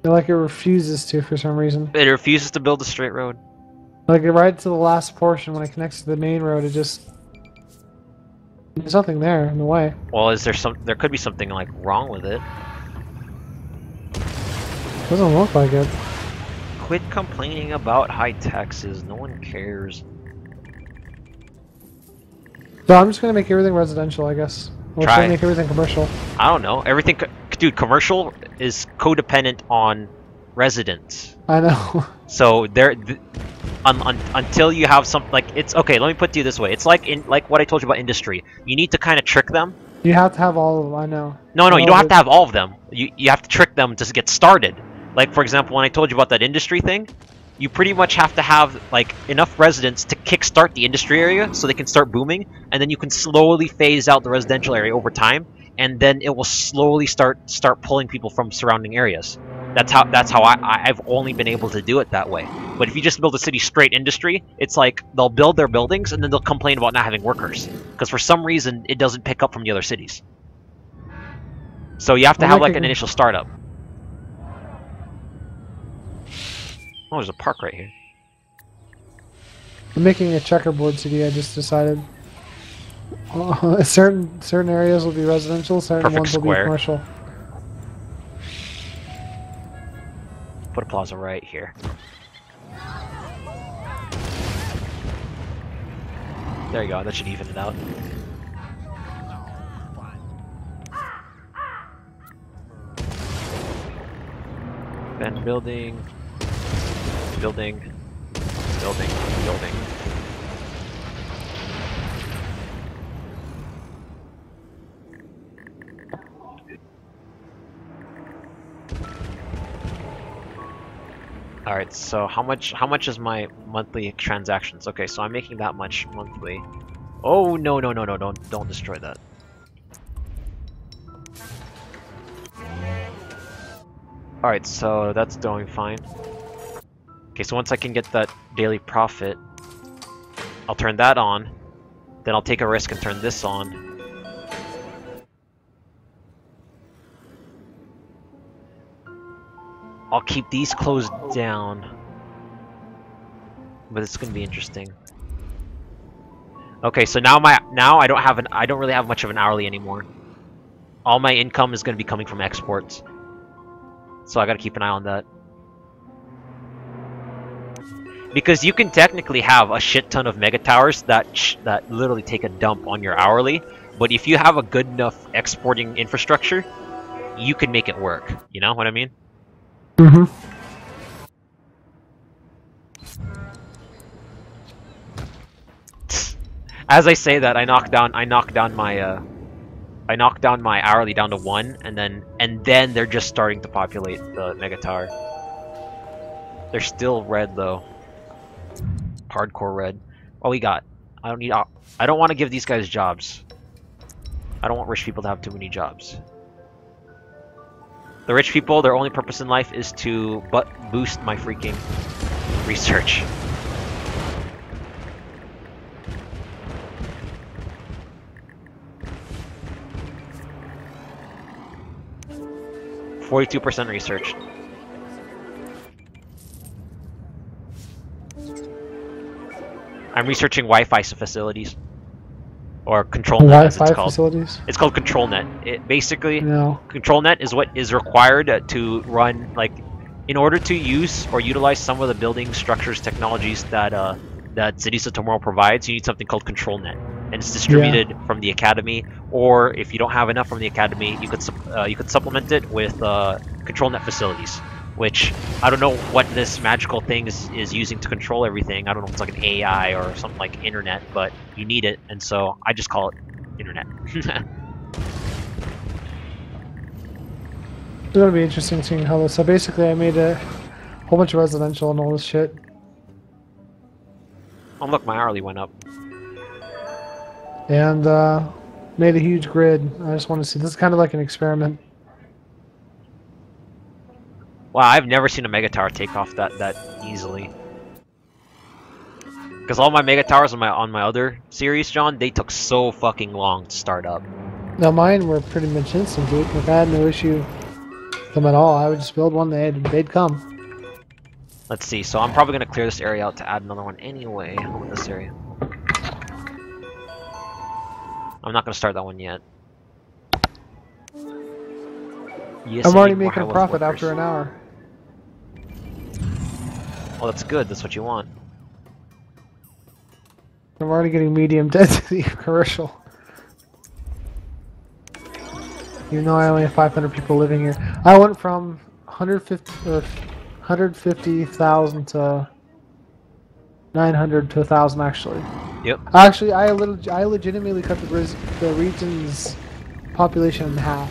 Like it refuses to for some reason. It refuses to build a straight road. Like right to the last portion when it connects to the main road, it just there's nothing there in the way. Well, is there some? There could be something like wrong with it. Doesn't look like it. Quit complaining about high taxes. No one cares. So I'm just gonna make everything residential, I guess. Or should I make everything commercial? I don't know. Everything, dude. Commercial is codependent on residents. I know. So until you have some like it's okay. Let me put it to you this way. It's like what I told you about industry. You need to kind of trick them. You have to have all of them. I know. No, you don't have to have all of them. You have to trick them to get started. Like for example, when I told you about that industry thing, you pretty much have to have like enough residents to kickstart the industry area so they can start booming, and then you can slowly phase out the residential area over time, and then it will slowly start pulling people from surrounding areas. That's how I've only been able to do it that way. But if you just build a city straight industry, it's like they'll build their buildings and then they'll complain about not having workers because for some reason it doesn't pick up from the other cities. So you have to have like an initial startup. Oh, there's a park right here. I'm making a checkerboard city, I just decided. Certain areas will be residential, certain ones will be commercial. Put a plaza right here. There you go, that should even it out. Then building. Building. Alright, so how much is my monthly transactions? Okay, so I'm making that much monthly. Oh no, don't destroy that. Alright, so that's doing fine. Okay, so once I can get that daily profit, I'll turn that on. Then I'll take a risk and turn this on. I'll keep these closed down. But it's gonna be interesting. Okay, so now I don't really have much of an hourly anymore. All my income is gonna be coming from exports. So I gotta keep an eye on that. Because you can technically have a shit ton of mega towers that literally take a dump on your hourly, but if you have a good enough exporting infrastructure, you can make it work. You know what I mean? Mm-hmm. As I say that, I knock down my hourly down to 1, and then they're just starting to populate the mega tower. They're still red though. Hardcore red. What we got? I don't want to give these guys jobs. I don't want rich people to have too many jobs. The rich people, their only purpose in life is to boost my freaking research. %42 research. I'm researching Wi-Fi facilities. Or control net, as it's called. Facilities? It's called control net. It basically, control net is what is required to run, like, in order to use or utilize some of the building structures, technologies that Cities of Tomorrow provides. You need something called control net, and it's distributed from the academy. Or if you don't have enough from the academy, you could supplement it with control net facilities. Which, I don't know what this magical thing is using to control everything. I don't know if it's like an AI or something like internet, but you need it, and so I just call it internet. It's gonna be interesting seeing how this. So basically, I made a whole bunch of residential and all this shit. Oh look, my hourly went up. And made a huge grid. I just want to see. This is kind of like an experiment. Wow, I've never seen a mega tower take off that easily. Because all my mega towers on my other series, John, they took so fucking long to start up. Now mine were pretty much instant, dude. Like I had no issue them at all. I would just build one, they'd come. Let's see. So I'm probably gonna clear this area out to add another one anyway. How about this area? I'm not gonna start that one yet. Yes, I'm I already need more making a high-wealth profit workers. after an hour. Well, that's good. That's what you want. I'm already getting medium density commercial. Even though I only have 500 people living here. I went from 150,000 to 900 to 1,000 actually. Yep. Actually, I legitimately cut the region's population in half.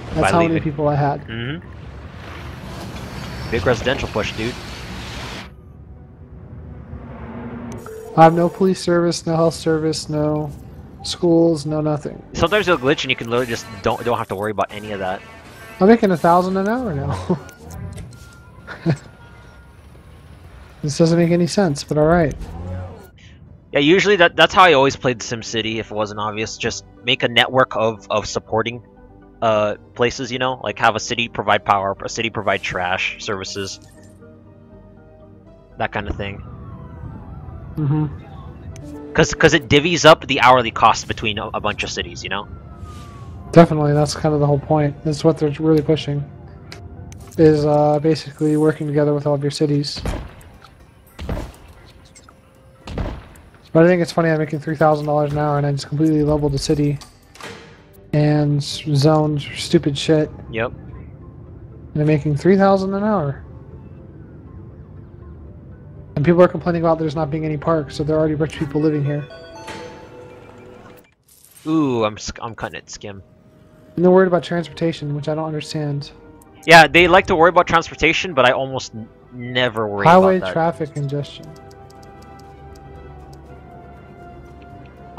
That's By how many leaving. people I had. Mm-hmm. Big residential push, dude. I have no police service, no health service, no schools, no nothing. Sometimes you'll glitch and you can literally just don't have to worry about any of that. I'm making 1,000 an hour now. This doesn't make any sense, but alright. Yeah, usually that's how I always played SimCity. If it wasn't obvious, just make a network of supporting places. You know, like have a city provide power, a city provide trash services, that kind of thing. Mm-hmm. Because it divvies up the hourly costs between a bunch of cities. You know. Definitely, that's kind of the whole point. That's what they're really pushing. Is basically working together with all of your cities. But I think it's funny I'm making $3,000 an hour and I just completely leveled the city and zoned stupid shit. Yep. And I'm making $3,000 an hour. And people are complaining about there's not being any parks, so there are already rich people living here. Ooh, I'm cutting it skim. And they're worried about transportation, which I don't understand. Yeah, they like to worry about transportation, but I almost never worry Highway about that. traffic congestion.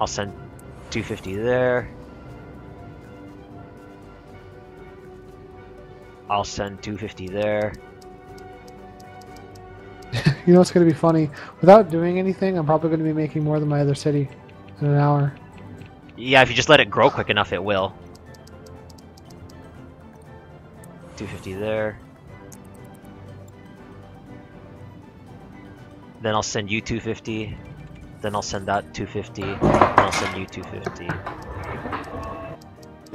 I'll send 250 there. I'll send 250 there. You know what's going to be funny? Without doing anything, I'm probably going to be making more than my other city in an hour. Yeah, if you just let it grow quick enough, it will. 250 there. Then I'll send you 250. Then I'll send that 250. Then I'll send you 250.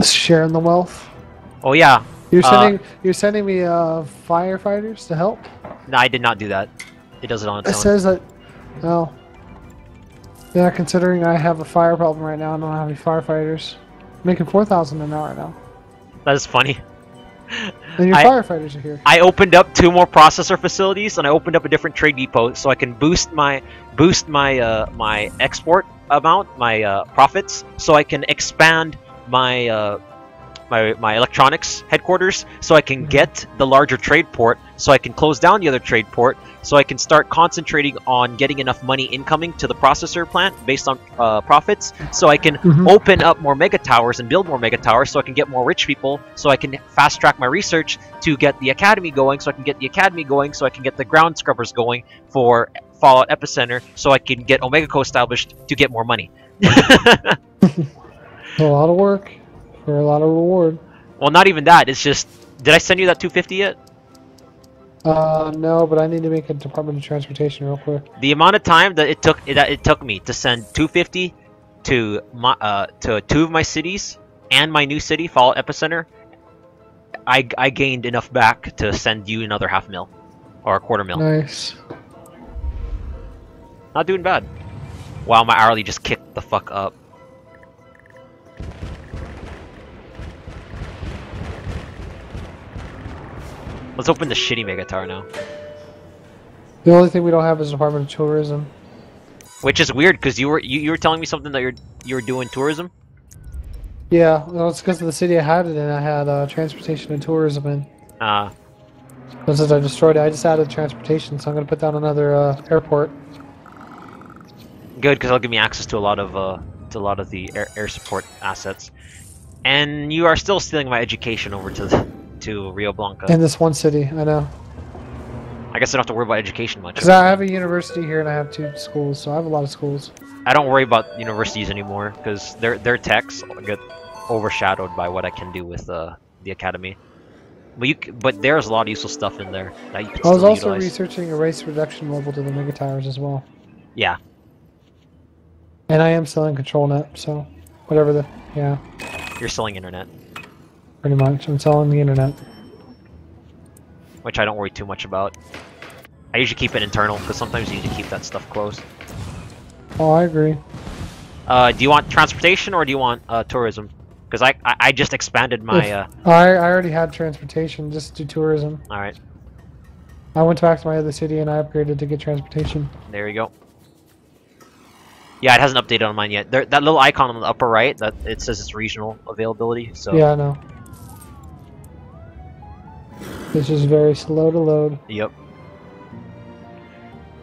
Sharing the wealth. Oh yeah. You're sending me firefighters to help. No, I did not do that. It does it on its It own. says that. Well, yeah, considering I have a fire problem right now, I don't have any firefighters. I'm making 4,000 an hour now. That is funny. And your firefighters are here. I opened up 2 more processor facilities, and I opened up a different trade depot so I can boost my my export amount, my profits, so I can expand my my electronics headquarters, so I can get the larger trade port, so I can close down the other trade port, so I can start concentrating on getting enough money incoming to the processor plant based on profits, so I can open up more mega towers and build more mega towers, so I can get more rich people, so I can fast track my research to get the academy going, so I can get the academy going, so I can get the ground scrubbers going for Fallout Epicenter, so I can get Omega Co established to get more money. A lot of work for a lot of reward. Well, not even that. It's just, did I send you that 250 yet? No, but I need to make a Department of Transportation real quick. The amount of time that it took me to send 250 to my to 2 of my cities and my new city, Fallout Epicenter, I gained enough back to send you another $500,000 or $250,000. Nice. Not doing bad. Wow, my hourly just kicked the fuck up. Let's open the shitty mega tower now. The only thing we don't have is Department of Tourism. Which is weird because you were telling me something that you were doing tourism. Yeah, well, it's because of the city I had it in. I had transportation and tourism in. But since I destroyed it, I just added transportation, so I'm gonna put down another airport. Good, because it'll give me access to a lot of the air support assets. And you are still stealing my education over to Rio Blanca. In this one city, I know. I guess I don't have to worry about education much. Because I have a university here and I have 2 schools, so I have a lot of schools. I don't worry about universities anymore because their techs get overshadowed by what I can do with the academy. But there's a lot of useful stuff in there that you can I was still also utilize. researching a race reduction level to the Mega Towers as well. Yeah. And I am selling ControlNet, so whatever the yeah. You're selling internet. Pretty much, I'm selling the internet. Which I don't worry too much about. I usually keep it internal because sometimes you need to keep that stuff close. Oh, I agree. Do you want transportation or do you want tourism? Because I just expanded my. I already had transportation. Just do tourism. All right. I went back to my other city and I upgraded to get transportation. There you go. Yeah, it hasn't updated on mine yet. That little icon on the upper right, that it says it's regional availability. So. Yeah, I know. It's just very slow to load. Yep.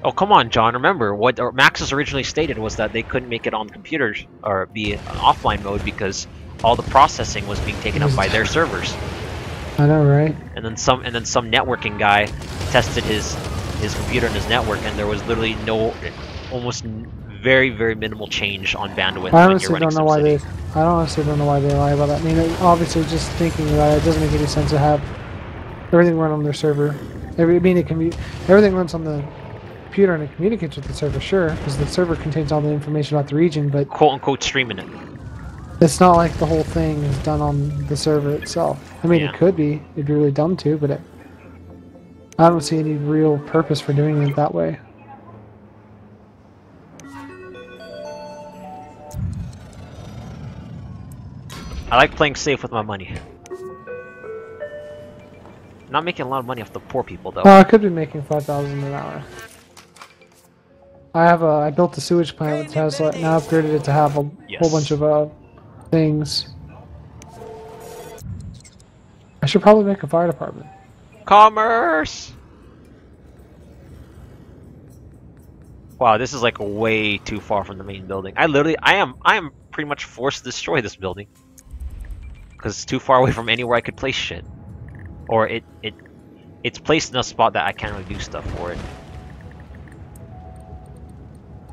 Oh, come on, John. Remember, what Maxis originally stated was that they couldn't make it on computers or be an offline mode because all the processing was being taken up by their servers. I know, right? And then some networking guy tested his computer and his network, and there was literally almost very minimal change on bandwidth. I honestly don't know why they. I honestly don't know why they lie about that. I mean, obviously, just thinking about it doesn't make any sense to have everything run on their server. Everything runs on the computer and it communicates with the server, sure, because the server contains all the information about the region, but quote-unquote streaming it. It's not like the whole thing is done on the server itself. I mean, yeah. It could be. It'd be really dumb to, but I don't see any real purpose for doing it that way. I like playing safe with my money. Not making a lot of money off the poor people, though. I could be making 5,000 an hour. I built a sewage plant with Tesla, and I upgraded it to have a whole bunch of things. I should probably make a fire department. Commerce! Wow, this is like way too far from the main building. I am pretty much forced to destroy this building. Because it's too far away from anywhere I could place shit. Or it's placed in a spot that I can't really do stuff for it.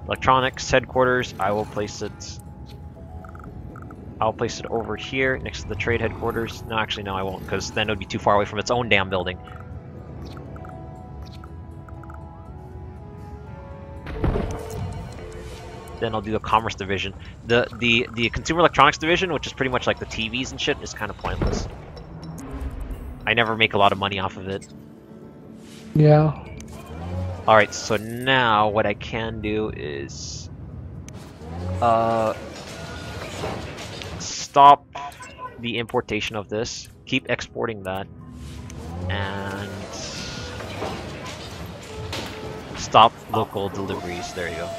Electronics headquarters, I'll place it over here next to the trade headquarters. No, actually no, I won't, because then it would be too far away from its own damn building. Then I'll do the commerce division. The consumer electronics division, which is pretty much like the TVs and shit, is kind of pointless. I never make a lot of money off of it. Yeah. Alright, so now what I can do is stop the importation of this, keep exporting that, and stop local deliveries. There you go.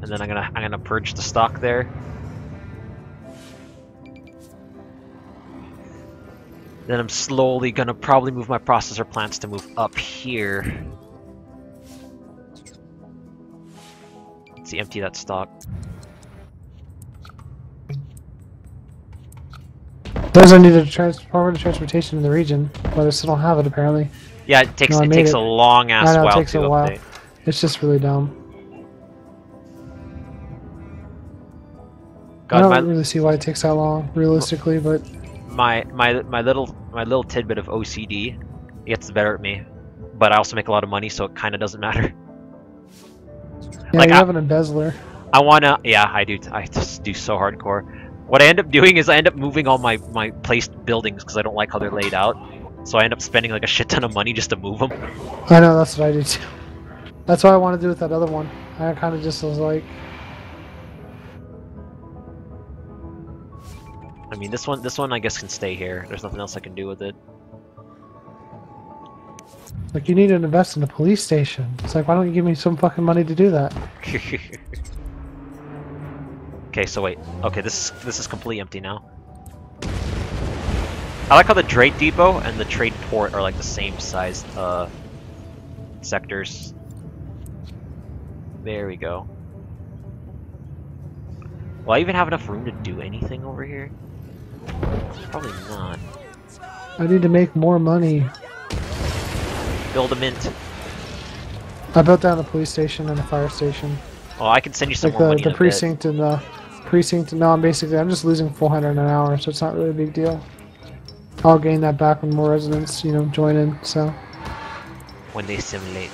And then I'm gonna purge the stock there. Then I'm slowly gonna probably move my processor plants to move up here. Let's see, empty that stock. Those I need to forward to transportation in the region, but I still don't have it apparently. Yeah, it takes a long ass while to update. It's just really dumb. God, I don't really see why it takes that long, realistically, but my little tidbit of OCD gets the better at me, but I also make a lot of money, so it kind of doesn't matter. Yeah, like, you have an embezzler. I wanna, yeah, I do. I just do so hardcore. What I end up doing is I end up moving all my placed buildings because I don't like how they're laid out. So I end up spending like a shit ton of money just to move them. I know, that's what I do too. That's what I want to do with that other one. I kind of just was like, I mean, this one I guess can stay here. There's nothing else I can do with it. Like, you need to invest in a police station. It's like, why don't you give me some fucking money to do that? Okay, so wait. Okay, this is completely empty now. I like how the trade depot and the trade port are like the same size sectors. There we go. Will I even have enough room to do anything over here? Probably not. I need to make more money. Build a mint. I built down a police station and a fire station. Oh, I can send you some like more money. The precinct and the precinct. No, I'm just losing 400 an hour, so it's not really a big deal. I'll gain that back when more residents, you know, join in. So when they simulate.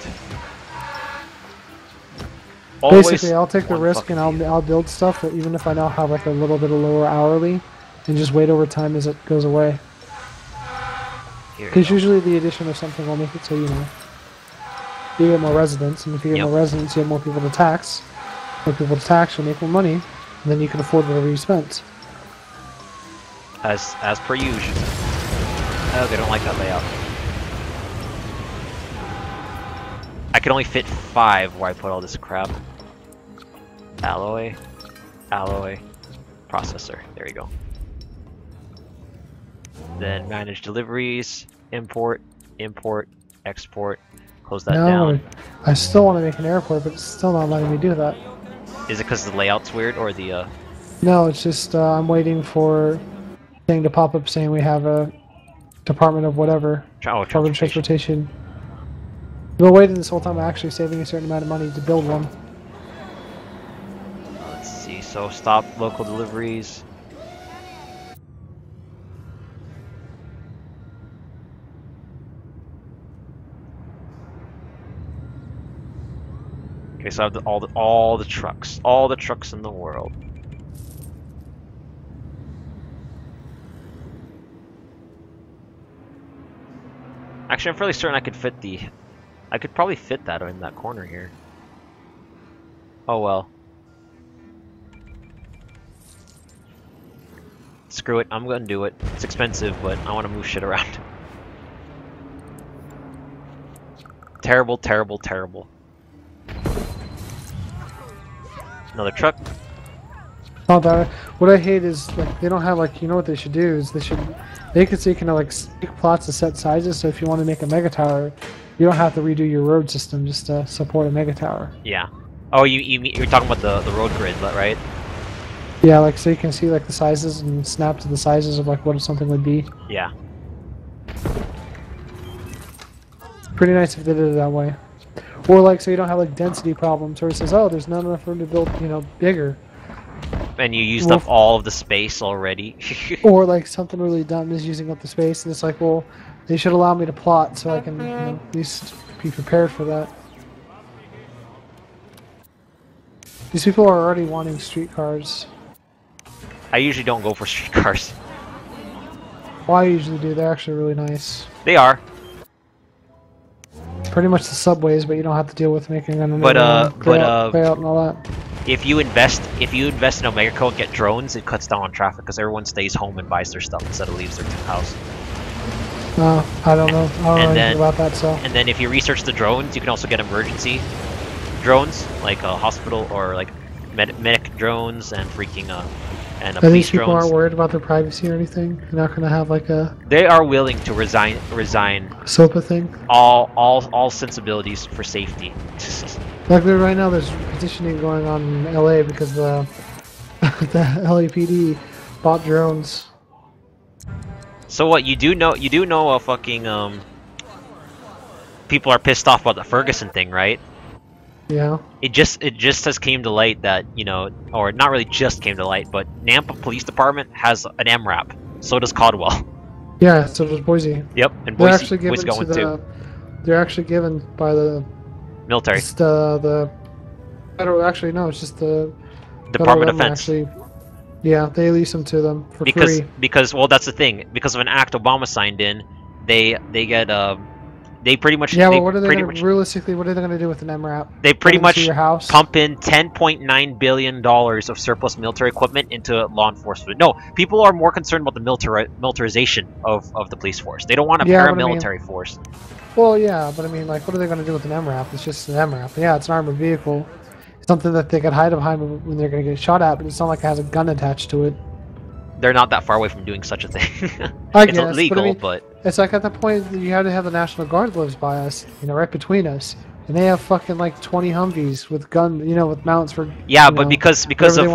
basically, I'll take the risk and fucking I'll build stuff that even if I now have like a little bit of lower hourly, and just wait over time as it goes away. Because usually the addition of something will make it so, you know, you get more residents, and if you get more residents, you have more people to tax. More people to tax, you'll make more money, and then you can afford whatever you spent. As per usual. Oh, they don't like that layout. I can only fit 5 where I put all this crap. Alloy, processor. There you go. Then manage deliveries, import, export. Close that down. I still want to make an airport, but it's still not letting me do that. Is it because the layout's weird or the? No, it's just I'm waiting for thing to pop up saying we have a department of whatever. Department of Transportation. We're waiting this whole time, actually saving a certain amount of money to build one. Let's see. So stop local deliveries. Okay, so I have all the trucks in the world. Actually, I'm fairly certain I could probably fit that in that corner here. Oh well. Screw it, I'm gonna do it. It's expensive, but I want to move shit around. Terrible, terrible, terrible. Another truck. Not that. What I hate is like they don't have like, you know what they should do is they could say kind of like stick plots of set sizes. So if you want to make a mega tower, you don't have to redo your road system just to support a mega tower. Yeah. Oh, you're talking about the road grid, right? Yeah, like so you can see like the sizes and snap to the sizes of like what something would be. Yeah. Pretty nice if they did it that way. Or like so you don't have like density problems where it says, oh, there's not enough room to build, you know, bigger. And you used up all of the space already. Or like something really dumb is using up the space, and it's like, well, they should allow me to plot so I can, you know, at least be prepared for that. These people are already wanting streetcars. I usually don't go for streetcars. Well, I usually do. They're actually really nice. They are. Pretty much the subways, but you don't have to deal with making an layout and all that. If you invest in Omegaco and get drones, it cuts down on traffic because everyone stays home and buys their stuff instead of leaves their house. I don't know. I don't know anything about that. So. And then if you research the drones, you can also get emergency drones, like a hospital or like medic drones and freaking and police these people drones. aren't worried about their privacy or anything. You're not gonna have like a. They are willing to resign. SOPA thing. All sensibilities for safety. Like right now, there's petitioning going on in LA because the LAPD bought drones. So what you do know fucking people are pissed off about the Ferguson thing, right? Yeah. It just has came to light that, you know, or not really just came to light, but Nampa Police Department has an MRAP. So does Caldwell. Yeah, so does Boise. Yep, and Boise going too. They're actually given by the military. Just the federal. Actually, no, it's just the Department of Defense. Actually, yeah, they lease them to them for free. Because well, that's the thing. Because of an act Obama signed in, they get they pretty much. Yeah, well, what are they gonna realistically? What are they gonna do with an MRAP? They pretty much pump in $10.9 billion of surplus military equipment into law enforcement. No, people are more concerned about the militarization of the police force. They don't want a paramilitary force. Well, yeah, but I mean, like, what are they going to do with an MRAP? It's just an MRAP. Yeah, it's an armored vehicle. It's something that they could hide behind when they're going to get shot at, but it's not like it has a gun attached to it. They're not that far away from doing such a thing. I guess, illegal, but it's like at the point you had to have the National Guard lives by us, you know, right between us, and they have fucking like 20 Humvees with gun, you know, with mounts for. Yeah, but because of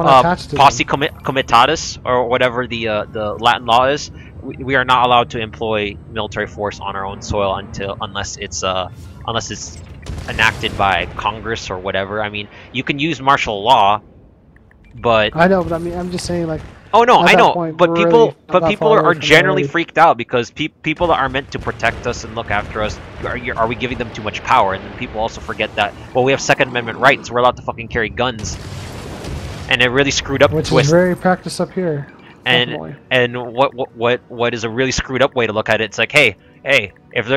posse comitatus or whatever the Latin law is, we are not allowed to employ military force on our own soil unless it's enacted by Congress or whatever. I mean, you can use martial law, but I know, but I mean, I'm just saying, like, Oh no, At I that know, point, but we're people, already but not that people far are away from generally already. freaked out because people that are meant to protect us and look after us, are we giving them too much power? And then people also forget that, well, we have Second Amendment rights. We're allowed to fucking carry guns, and it really screwed up Which is twist. very practiced up here. And Definitely. and what is a really screwed up way to look at it? It's like, hey, if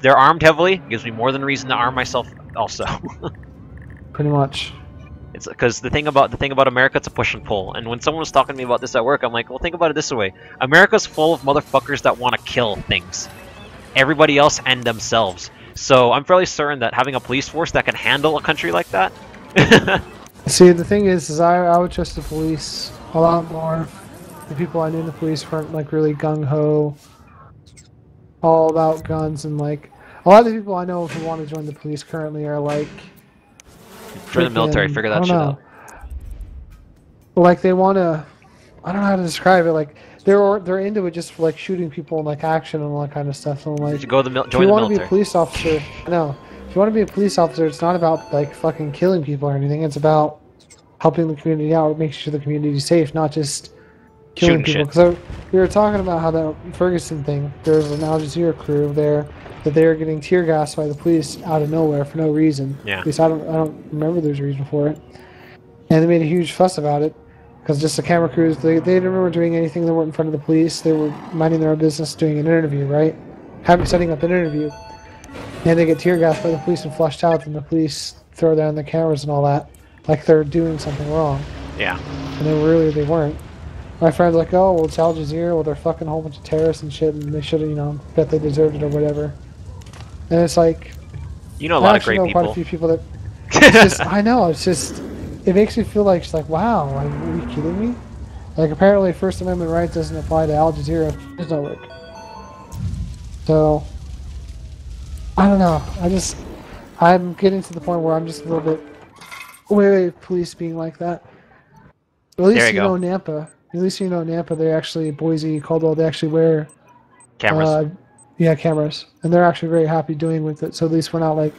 they're armed heavily, gives me more than a reason to arm myself also. Pretty much. It's because the thing about America, it's a push and pull. And when someone was talking to me about this at work, I'm like, well, think about it this way: America's full of motherfuckers that want to kill things, everybody else and themselves. So I'm fairly certain that having a police force that can handle a country like that. See, the thing is I would trust the police a lot more. The people I knew in the police weren't like really gung ho, all about guns, and like a lot of the people I know who want to join the police currently are like. Join the military, freaking- figure I that don't shit know. out. Like they want to. I don't know how to describe it. Like they're into it just for like shooting people and like action and all that kind of stuff. So like, You go to if join you the want to be a military. police officer, no. If you want to be a police officer, it's not about like fucking killing people or anything. It's about helping the community out, making sure the community's safe, not just killing Shooting people. So we were talking about how the Ferguson thing. There was an Al Jazeera crew there that they were getting tear gassed by the police out of nowhere for no reason. Yeah. At least I don't remember there's a reason for it. And they made a huge fuss about it because just the camera crews, they didn't remember doing anything. They weren't in front of the police. They were minding their own business, doing an interview, right? Setting up an interview. And they get tear gassed by the police and flushed out, and the police throw down the cameras and all that, like they're doing something wrong. Yeah. And they weren't. My friend's like, oh, well, it's Al Jazeera, well, they're fucking a whole bunch of terrorists and shit, and they should have, bet they deserved it or whatever. And it's like, You know a I lot of actually great know quite a people. few people that, it's just, I know, it's just, it makes me feel like, it's like, wow, like, are you kidding me? Like, apparently First Amendment rights doesn't apply to Al Jazeera. There's no work. So, I don't know. I'm getting to the point where I'm just a little bit wary of police being like that. But at least There you go. Nampa. At least you know Nampa. They actually, Boise, Caldwell, they actually wear Cameras. cameras, and they're actually very happy doing with it. So at least we're not like.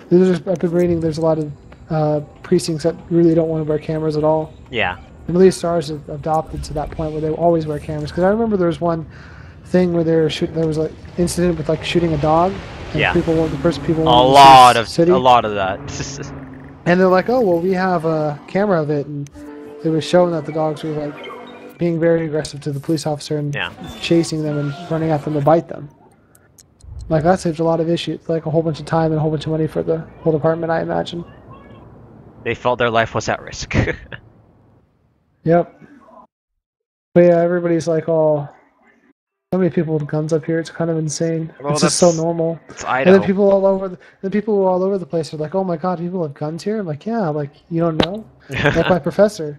I've been reading. There's a lot of precincts that really don't want to wear cameras at all. Yeah. And at least ours have adopted to that point where they always wear cameras. Because I remember there was one thing where there was an incident with like shooting a dog. And Yeah. people wanted A to lot of city. that. And they're like, oh, well, we have a camera of it. And it was showing that the dogs were like being very aggressive to the police officer and Yeah. chasing them and running at them to bite them. Like, that saves a lot of issues. Like, a whole bunch of time and a whole bunch of money for the whole department, I imagine. They felt their life was at risk. Yep. But yeah, everybody's like, oh, so many people with guns up here. It's kind of insane. Well, it's just so that's- normal. It's And Idaho. then people all over, the place are like, "Oh my God, people have guns here." I'm like, "Yeah, like you don't know." Like my professor,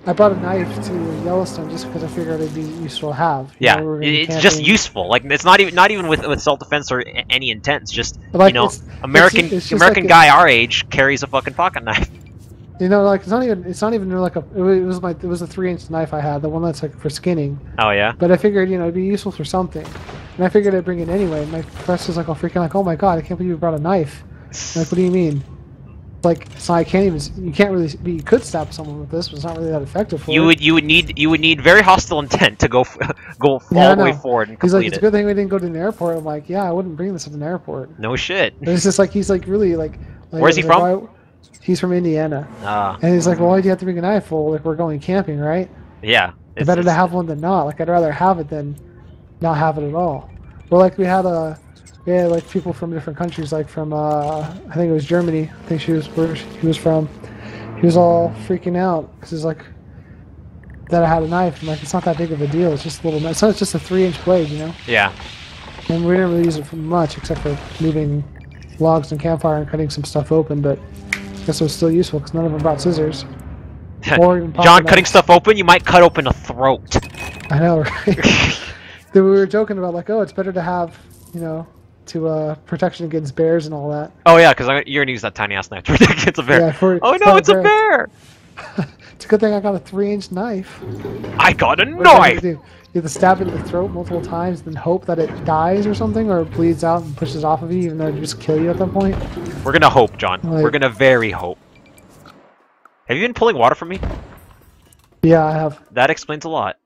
I brought a knife to Yellowstone just because I figured it'd be useful to have. You Yeah, know, we were gonna be it's just camping. useful. Like it's not even with self-defense or any intent. It's just Like, American it's just American like guy our age carries a fucking pocket knife. You know, like it's not even like it was a 3-inch knife I had, the one that's like for skinning. Oh yeah. But I figured, it'd be useful for something, and I figured I'd bring it anyway. My professor's like, all freaking like, "Oh my God, I can't believe you brought a knife." I'm like, what do you mean? Like, so you can't really. You could stab someone with this, but it's not really that effective for it. You would need very hostile intent to go all Yeah, the way no. forward and He's like, complete it's a it. good thing we didn't go to an airport. I'm like, yeah, I wouldn't bring this at an airport. No shit. And it's just like he's like really like. Where's he I was like, from? why- He's from Indiana, Ah, and he's like, well, why do you have to bring a knife? Well, like we're going camping, right? yeah. It's better to have one than not. Like I'd rather have it than not have it at all. Well, like we had like people from different countries, like from I think it was Germany. I think where he was from. He was all freaking out because he's like that I had a knife. I'm like, it's not that big of a deal. It's just a little knife. So it's just a 3-inch blade, Yeah. And we didn't really use it for much except for moving logs and campfire and cutting some stuff open. But I guess it was still useful because none of them brought scissors. Or even pocket John, knives. cutting stuff open, you might cut open a throat. I know, right? We were joking about like, oh, it's better to have, to protection against bears and all that. Oh yeah, because you're gonna use that tiny ass knife to protect it's a bear. Yeah, Oh no, it's a bear! It's a good thing I got a 3-inch knife. I got a What do you have to knife! do? You have to stab it in the throat multiple times, then hope that it dies or something, or it bleeds out and pushes off of you, even though it just kill you at that point. We're gonna hope, John. Like- We're gonna very hope. Have you been pulling water from me? Yeah, I have. That explains a lot.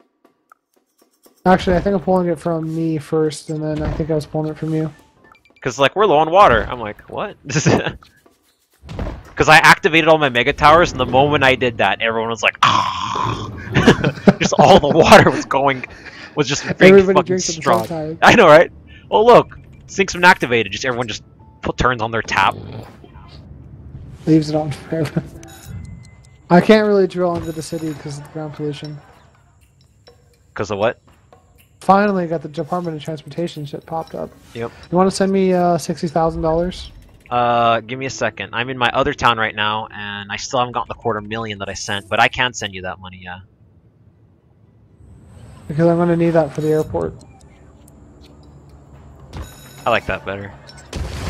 Actually, I think I'm pulling it from me first, and then I think I was pulling it from you. Because, like, we're low on water. I'm like, what? Because I activated all my mega towers, and the moment I did that, everyone was like, ah! Just all the water was just being Everybody fucking drinks at the strong. same time. I know, right? Oh, look! Sync's been activated. Just everyone just turns on their tap. Leaves it on forever. I can't really drill into the city because of the ground pollution. Because of what? Finally got the Department of Transportation shit popped up. Yep. You want to send me $60,000? Give me a second. I'm in my other town right now, and I still haven't gotten the $250,000 that I sent, but I can send you that money, yeah. Because I'm going to need that for the airport. I like that better.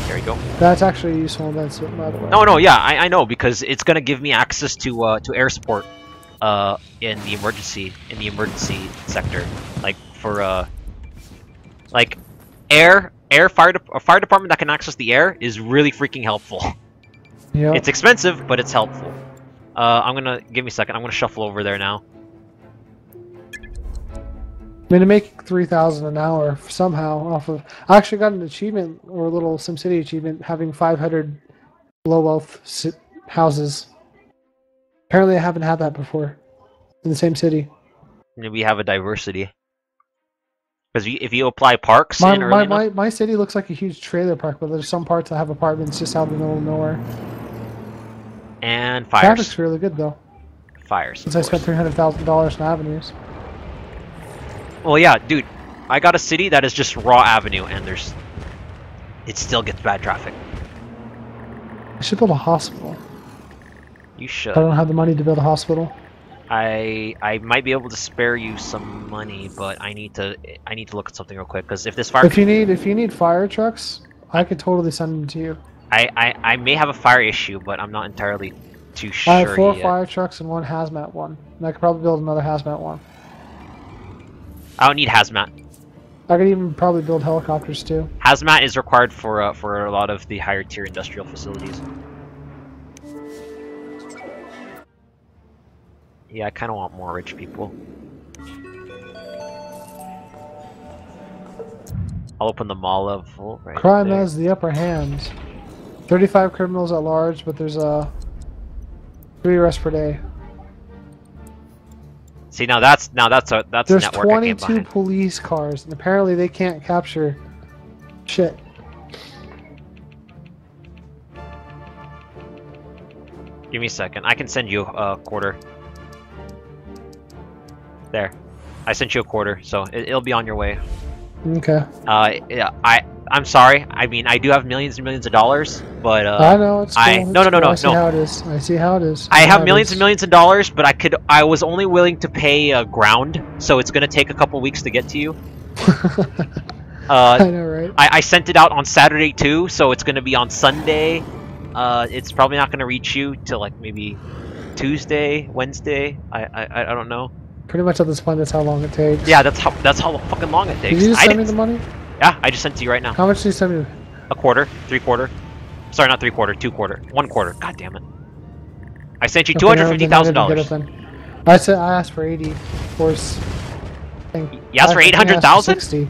There you go. That's actually useful, that's it, by the way. No, yeah, I know, because it's gonna give me access to air support, in the emergency sector, like for like a fire department that can access the air is really freaking helpful. Yep. It's expensive, but it's helpful. Give me a second. I'm gonna shuffle over there now. I mean, to make 3,000 an hour somehow off of... I actually got an achievement, or a little SimCity achievement, having 500 low-wealth houses. Apparently I haven't had that before in the same city. We have a diversity. Because if you apply parks my city looks like a huge trailer park, but there's some parts that have apartments just out in the middle of nowhere. And fires. Traffic's really good, though. Fires. Since I spent $300,000 on avenues. Well, yeah, dude, I got a city that is just raw avenue, and it still gets bad traffic. I should build a hospital. You should. I don't have the money to build a hospital. I might be able to spare you some money, but I need to look at something real quick, because if this fire... If you need fire trucks, I could totally send them to you. I may have a fire issue, but I'm not entirely too sure I have 4 yet. fire trucks and 1 hazmat one, and I could probably build another hazmat one. I don't need hazmat. I could even probably build helicopters too. Hazmat is required for a lot of the higher tier industrial facilities. Yeah, I kind of want more rich people. I'll open the mall level right Crime there. has the upper hand. 35 criminals at large, but there's 3 arrests per day. See, now that's There's network I came 22 behind. police cars, and apparently they can't capture shit. Give me a second. I can send you a quarter. There. I sent you a quarter, so it'll be on your way. Okay. Yeah, I'm sorry. I mean, I do have millions and millions of dollars, but I know it's cool. No. I see how it is. I see how it is. I have millions and millions of dollars, but I was only willing to pay ground, so it's gonna take a couple weeks to get to you. I know, right? I sent it out on Saturday too, so it's gonna be on Sunday. It's probably not gonna reach you till like maybe Tuesday, Wednesday. I don't know. Pretty much at this point, that's how long it takes. Yeah, that's how fucking long it takes. Did you just send me the money? Yeah, I just sent it to you right now. How much did you send me? A quarter, 3/4. Sorry, not 3/4, 2/4, 1/4. God damn it! I sent you $250,000. I asked for 80. Of course. You asked for 800,000? 60.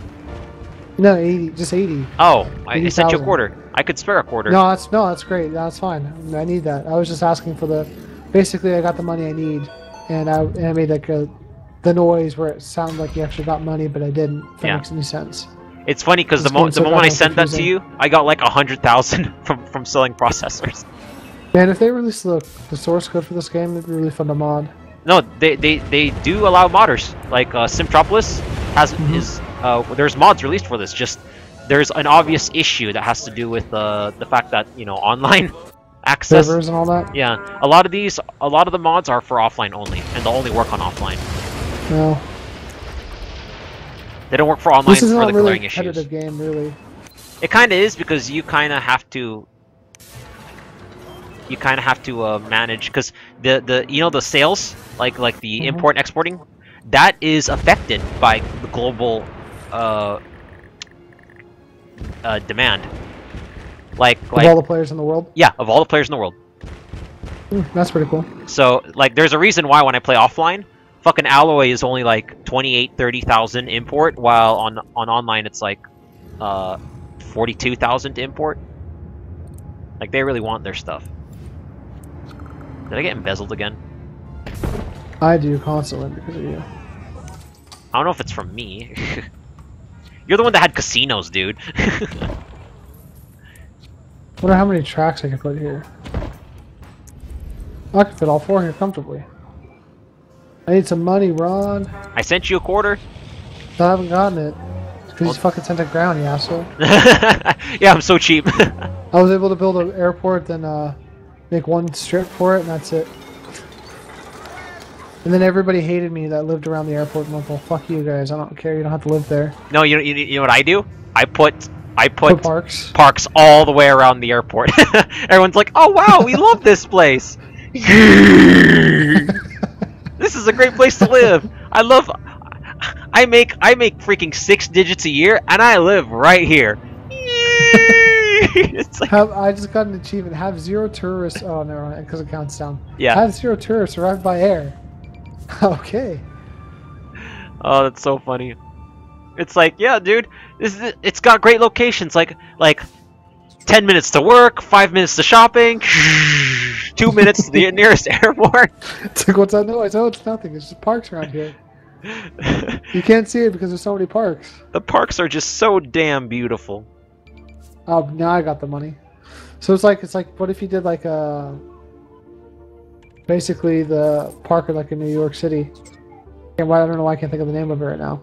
No, 80. Just 80. Oh, I sent you a quarter. I could spare a quarter. No, that's great. That's fine. I need that. I was just asking for the. Basically, I got the money I need, and I made like the noise where it sounded like you actually got money, but I didn't. If that makes any sense. It's funny because the moment I sent that to you, I got like 100,000 from selling processors. Man, if they release the source code for this game, it'd be really fun to mod. No, they do allow modders. Like Simtropolis there's mods released for this. Just there's an obvious issue that has to do with the fact that online access servers and all that. Yeah, a lot of the mods are for offline only, and they'll only work on offline. No. They don't work for online for the really glaring issues. This is not really a competitive game, really. It kind of is, because you kind of have to. You kind of have to manage, because the sales, like the import and exporting, that is affected by the global demand. Like of all the players in the world. Yeah, of all the players in the world. That's pretty cool. So like, there's a reason why when I play offline, Fucking alloy is only like 28-30,000 import, while on online it's like 42,000 import. Like they really want their stuff. Did I get embezzled again? I do constantly because of you. I don't know if it's from me. You're the one that had casinos, dude. Wonder how many tracks I can put here. I can fit all 4 here comfortably. I need some money, Ron. I sent you a quarter. I haven't gotten it. Because you fucking sent it ground, you asshole. Yeah, I'm so cheap. I was able to build an airport, then make 1 strip for it, and that's it. And then everybody hated me that lived around the airport. And I'm like, well, fuck you guys. I don't care. You don't have to live there. No, you know what I do? I put parks. Parks all the way around the airport. Everyone's like, "Oh wow, we love this place. This is a great place to live. I make freaking 6 digits a year, and I live right here." It's like, I just got an achievement. Have 0 tourists. Oh no, because it counts down. yeah. Have 0 tourists arrive by air. Okay. Oh, that's so funny. It's like, yeah, dude, it's got great locations, like 10 minutes to work, 5 minutes to shopping, 2 minutes to the nearest airport. It's like, what's that noise? Oh, it's nothing. It's just parks around here. You can't see it because there's so many parks. The parks are just so damn beautiful. Oh, now I got the money. So it's like, what if you did like basically the park like in New York City? And I don't know why I can't think of the name of it right now.